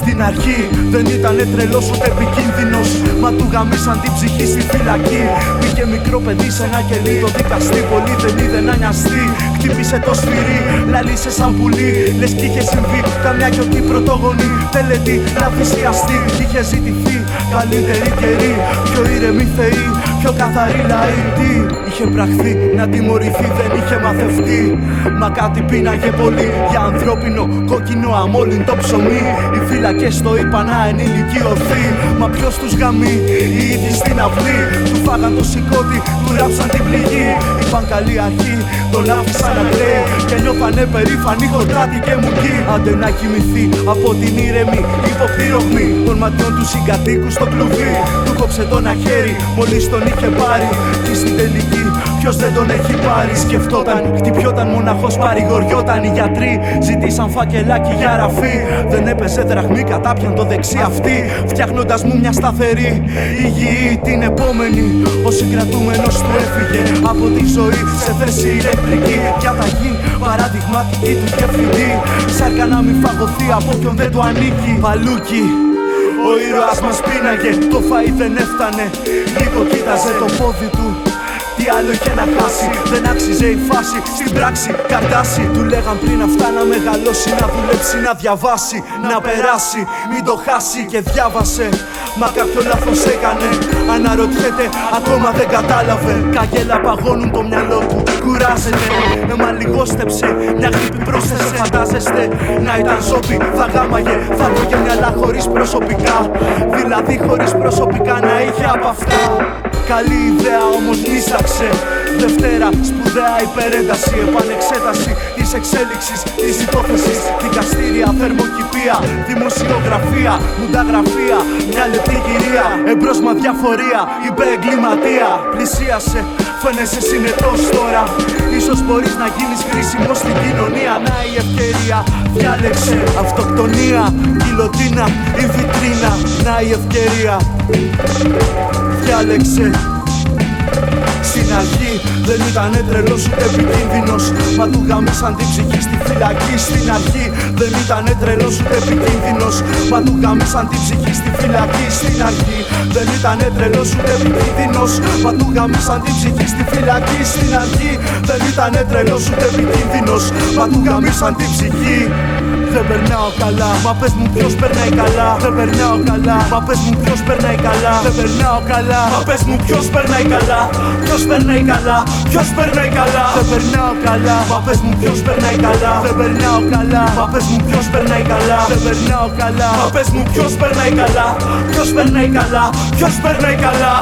Στην αρχή δεν ήτανε τρελός ούτε επικίνδυνος, μα του γαμίσαν την ψυχή στη φυλακή. Πήγε μικρό παιδί σε ένα κελί, το δικαστή πολύ δεν είδε να νοιαστεί. Χτύπησε το σφυρί, λαλίσε σαν πουλί, λες κι είχε συμβεί καμιά γιορτή πρωτόγονη τελετή να θυσιαστεί. Είχε ζητηθεί καλύτερη καιρή, πιο ήρεμοι θεοί, πιο καθαρή λαοί. Τι είχε πραχθεί να τιμωρηθεί, δεν είχε μαθευτεί, μα κάτι πίναγε πολύ για ανθρώπινο κόκκινο αμόλυντο ψωμί. Οι φύλακες το είπαν να ενηλικιωθεί, μα ποιος τους γαμεί, οι ίδιοι στην αυλή. Του φάγαν το σηκώτη, του ράψαν την πληγή. Είπαν καλή αρχή, τον άφησαν να κλαίει και νιώθανε περήφανοι χορτάτη και μουκί. Άντε να κοιμηθεί από την ήρεμη υποπτήρογμη των ματιών του συγκατοίκου στο κλουβί. Του κόψε το ένα χέρι μόλις τον είχε πάρει, και στην τελική ποιος δεν τον έχει πάρει. Σκεφτόταν, χτυπιόταν μοναχός, παρηγοριόταν. Οι γιατροί ζητήσαν φακελάκι για ραφή. Δεν έπαιζε δραχμή, κατάπιαν το δεξί αυτή, φτιάχνοντας μου μια σταθερή υγιή την επόμενη. Ο συγκρατούμενος του έφυγε από τη ζωή σε θέση ηλεκτρική. Κι αταγή παραδειγματική του διευθυντή, σάρκα να μην φαγωθεί από όποιον δεν του ανήκει. Παλούκι, ο ήρωας μας πίναγε, το φαΐ δεν έφτανε. Λίγο κοίταζε το πόδι του, τι άλλο είχε να χάσει. Δεν άξιζε η φάση, στην πράξη καρτάσει. Του λέγαν πριν αυτά να μεγαλώσει, να δουλέψει, να διαβάσει, να περάσει, μην το χάσει. Και διάβασε, μα κάποιο λάθος έκανε. Αναρωτιέται, ακόμα δεν κατάλαβε. Καγέλα παγώνουν το μυαλό του, κουράζεται. Μα λιγόστεψε, μια γρήπη πρόσθεσε. Φαντάζεστε να ήταν ζόμπι, θα γάμαγε, θα τρώγε μυαλά χωρίς προσωπικά. Δηλαδή χωρίς προσωπικά να είχε από αυτά. Καλή ιδέα όμως νίσταξε. Δευτέρα, σπουδαία υπερένταση, επανεξέταση της εξέλιξης της υπόθεσης. Δικαστήρια, θερμοκηπία, δημοσιογραφία, μουνταγραφία, μια λεπτή κυρία. Εμπρός μα διαφορία, είπε εγκληματία. Πλησίασε, φαίνεσαι συνετός τώρα. Ίσως μπορείς να γίνεις χρήσιμος στην κοινωνία. Να η ευκαιρία, διάλεξε αυτοκτονία, γιλοτίνα ή βιτρίνα. Να η ευκαιρία, διάλεξε. Στην αρχή δεν ήτανε τρελός ούτε επικίνδυνος, μα του γαμίσαν την ψυχή στη φυλακή. Στην αρχή δεν ήτανε τρελός ούτε επικίνδυνος, μα του γαμίσαν την ψυχή στη φυλακή. Στην αρχή δεν ήτανε τρελός ούτε επικίνδυνος, μα του γαμίσαν την ψυχή στη φυλακή. Στην αρχή δεν ήτανε τρελός ούτε επικίνδυνος, μα του γαμίσαν την ψυχή. Δεν περνάω καλά, μα πες μου ποιος περνάει καλά. Δεν περνάω καλά, μα πες μου ποιος περνάει καλά. Δεν περνάω καλά, μα πες μου ποιος περνάει καλά. Ποιος περνάει καλά, ποιος περνάει καλά. Δεν περνάω καλά, μα πες μου ποιος περνάει καλά. Δεν περνάω καλά, μα πες μου ποιος περνάει καλά. Δεν περνάω καλά, μα πες μου ποιος περνάει καλά. Ποιος περνάει καλά, ποιος περνάει καλά.